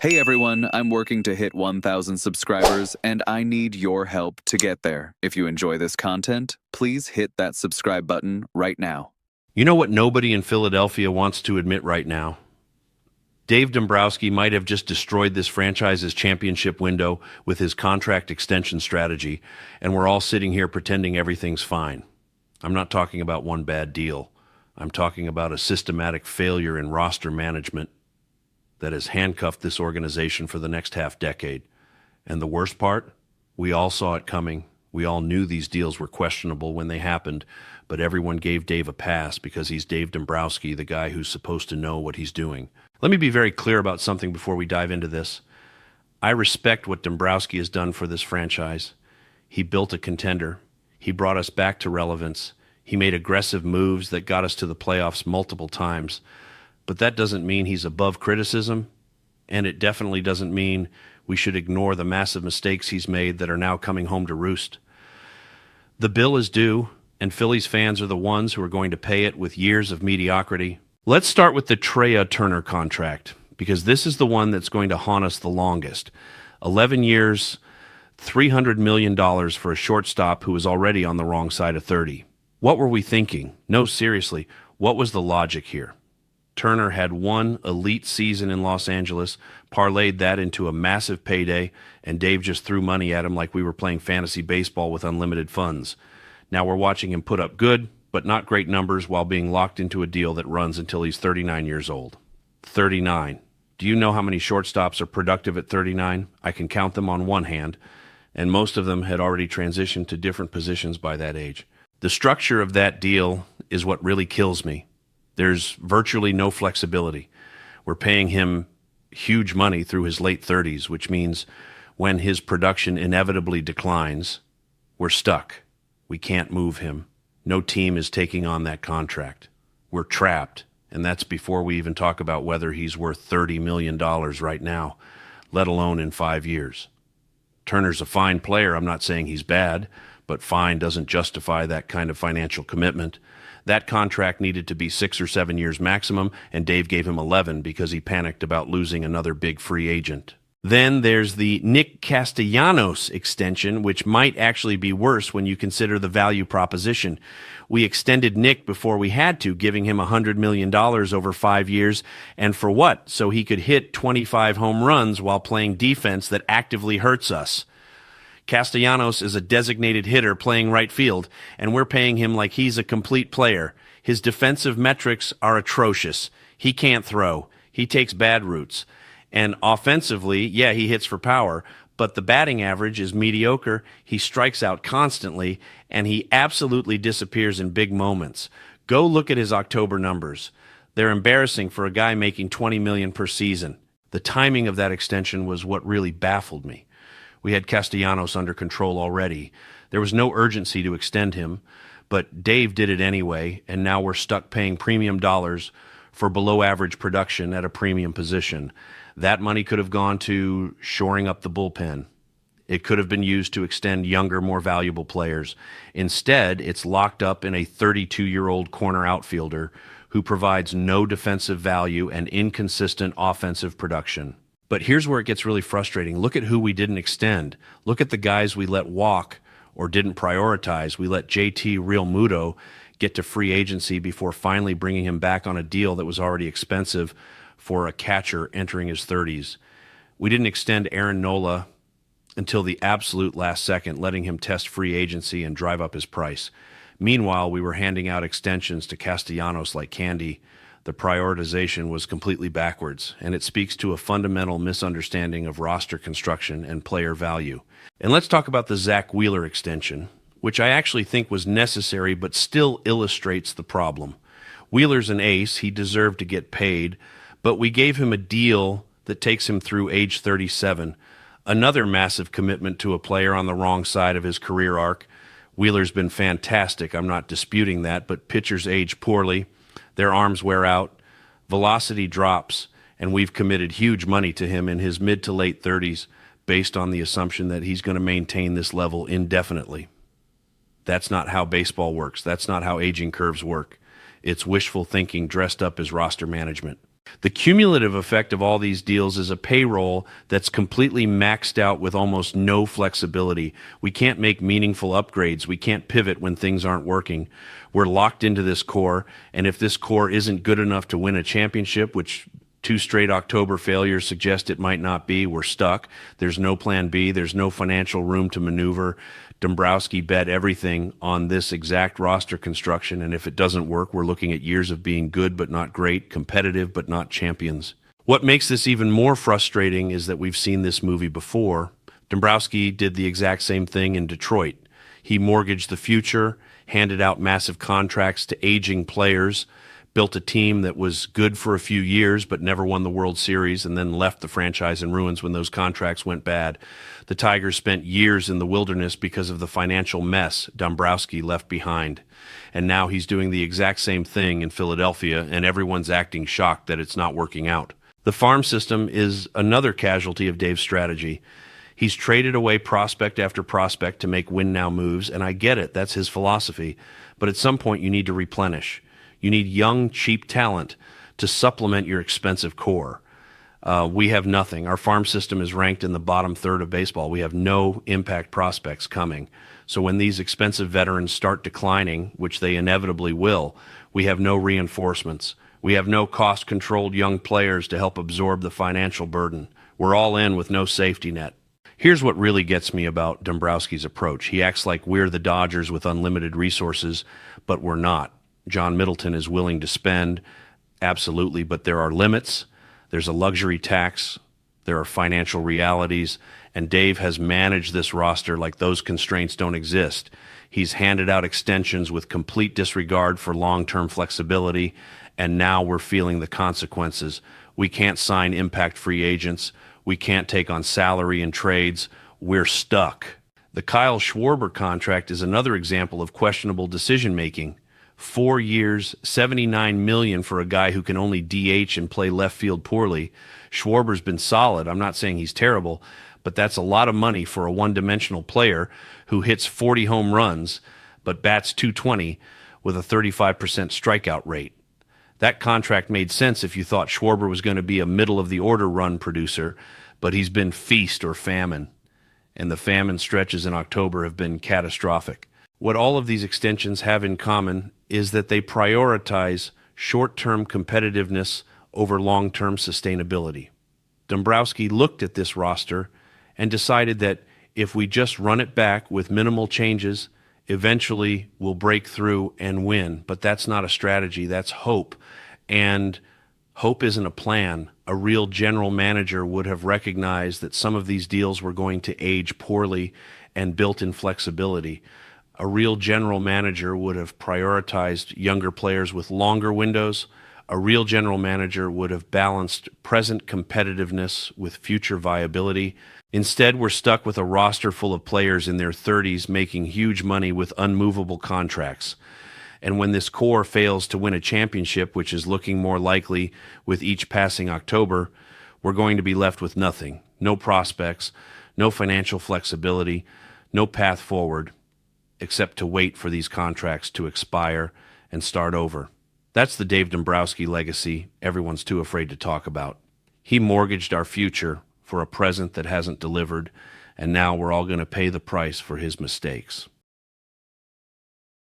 Hey everyone, I'm working to hit 1,000 subscribers, and I need your help to get there. If you enjoy this content, please hit that subscribe button right now. You know what nobody in Philadelphia wants to admit right now? Dave Dombrowski might have just destroyed this franchise's championship window with his contract extension strategy, and we're all sitting here pretending everything's fine. I'm not talking about one bad deal. I'm talking about a systematic failure in roster management that has handcuffed this organization for the next half-decade. And the worst part? We all saw it coming. We all knew these deals were questionable when they happened, but everyone gave Dave a pass because he's Dave Dombrowski, the guy who's supposed to know what he's doing. Let me be very clear about something before we dive into this. I respect what Dombrowski has done for this franchise. He built a contender. He brought us back to relevance. He made aggressive moves that got us to the playoffs multiple times. But that doesn't mean he's above criticism, and it definitely doesn't mean we should ignore the massive mistakes he's made that are now coming home to roost. The bill is due, and Phillies fans are the ones who are going to pay it with years of mediocrity. Let's start with the Trea Turner contract, because this is the one that's going to haunt us the longest. 11 years, $300 million for a shortstop who was already on the wrong side of 30. What were we thinking? No, seriously, what was the logic here? Turner had one elite season in Los Angeles, parlayed that into a massive payday, and Dave just threw money at him like we were playing fantasy baseball with unlimited funds. Now we're watching him put up good, but not great numbers while being locked into a deal that runs until he's 39 years old. 39. Do you know how many shortstops are productive at 39? I can count them on one hand, and most of them had already transitioned to different positions by that age. The structure of that deal is what really kills me. There's virtually no flexibility. We're paying him huge money through his late 30s, which means when his production inevitably declines, we're stuck. We can't move him. No team is taking on that contract. We're trapped, and that's before we even talk about whether he's worth $30 million right now, let alone in 5 years. Turner's a fine player. I'm not saying he's bad, but fine doesn't justify that kind of financial commitment. That contract needed to be 6 or 7 years maximum, and Dave gave him 11 because he panicked about losing another big free agent. Then there's the Nick Castellanos extension, which might actually be worse when you consider the value proposition. We extended Nick before we had to, giving him $100 million over 5 years. And for what? So he could hit 25 home runs while playing defense that actively hurts us. Castellanos is a designated hitter playing right field, and we're paying him like he's a complete player. His defensive metrics are atrocious. He can't throw. He takes bad routes. And offensively, yeah, he hits for power, but the batting average is mediocre. He strikes out constantly, and he absolutely disappears in big moments. Go look at his October numbers. They're embarrassing for a guy making $20 million per season. The timing of that extension was what really baffled me. We had Castellanos under control already. There was no urgency to extend him, but Dave did it anyway, and now we're stuck paying premium dollars for below-average production at a premium position. That money could have gone to shoring up the bullpen. It could have been used to extend younger, more valuable players. Instead, it's locked up in a 32-year-old corner outfielder who provides no defensive value and inconsistent offensive production. But here's where it gets really frustrating. Look at who we didn't extend. Look at the guys we let walk or didn't prioritize. We let JT Realmuto get to free agency before finally bringing him back on a deal that was already expensive for a catcher entering his 30s. We didn't extend Aaron Nola until the absolute last second, letting him test free agency and drive up his price. Meanwhile, we were handing out extensions to Castellanos like candy. The prioritization was completely backwards, and it speaks to a fundamental misunderstanding of roster construction and player value. And let's talk about the Zach Wheeler extension, which I actually think was necessary but still illustrates the problem. Wheeler's an ace. He deserved to get paid, but we gave him a deal that takes him through age 37. Another massive commitment to a player on the wrong side of his career arc. Wheeler's been fantastic. I'm not disputing that, but pitchers age poorly. Their arms wear out, velocity drops, and we've committed huge money to him in his mid to late 30s based on the assumption that he's going to maintain this level indefinitely. That's not how baseball works. That's not how aging curves work. It's wishful thinking dressed up as roster management. The cumulative effect of all these deals is a payroll that's completely maxed out with almost no flexibility. We can't make meaningful upgrades. We can't pivot when things aren't working. We're locked into this core, and if this core isn't good enough to win a championship, which 2 straight October failures suggest it might not be, we're stuck. There's no plan B. There's no financial room to maneuver. Dombrowski bet everything on this exact roster construction, and if it doesn't work, we're looking at years of being good but not great, competitive but not champions. What makes this even more frustrating is that we've seen this movie before. Dombrowski did the exact same thing in Detroit. He mortgaged the future, handed out massive contracts to aging players, built a team that was good for a few years but never won the World Series, and then left the franchise in ruins when those contracts went bad. The Tigers spent years in the wilderness because of the financial mess Dombrowski left behind. And now he's doing the exact same thing in Philadelphia, and everyone's acting shocked that it's not working out. The farm system is another casualty of Dave's strategy. He's traded away prospect after prospect to make win-now moves, and I get it, that's his philosophy. But at some point you need to replenish. You need young, cheap talent to supplement your expensive core. We have nothing. Our farm system is ranked in the bottom third of baseball. We have no impact prospects coming. So when these expensive veterans start declining, which they inevitably will, we have no reinforcements. We have no cost-controlled young players to help absorb the financial burden. We're all in with no safety net. Here's what really gets me about Dombrowski's approach. He acts like we're the Dodgers with unlimited resources, but we're not. John Middleton is willing to spend, absolutely, but there are limits. There's a luxury tax. There are financial realities. And Dave has managed this roster like those constraints don't exist. He's handed out extensions with complete disregard for long-term flexibility, and now we're feeling the consequences. We can't sign impact free agents. We can't take on salary and trades. We're stuck. The Kyle Schwarber contract is another example of questionable decision-making. 4 years, $79 million for a guy who can only DH and play left field poorly. Schwarber's been solid. I'm not saying he's terrible, but that's a lot of money for a one-dimensional player who hits 40 home runs but bats .220 with a 35% strikeout rate. That contract made sense if you thought Schwarber was going to be a middle-of-the-order run producer, but he's been feast or famine, and the famine stretches in October have been catastrophic. What all of these extensions have in common is that they prioritize short-term competitiveness over long-term sustainability. Dombrowski looked at this roster and decided that if we just run it back with minimal changes, eventually we'll break through and win. But that's not a strategy, that's hope. And hope isn't a plan. A real general manager would have recognized that some of these deals were going to age poorly and built in flexibility. A real general manager would have prioritized younger players with longer windows. A real general manager would have balanced present competitiveness with future viability. Instead, we're stuck with a roster full of players in their 30s making huge money with unmovable contracts. And when this core fails to win a championship, which is looking more likely with each passing October, we're going to be left with nothing. No prospects, no financial flexibility, no path forward, except to wait for these contracts to expire and start over. That's the Dave Dombrowski legacy everyone's too afraid to talk about. He mortgaged our future for a present that hasn't delivered, and now we're all going to pay the price for his mistakes.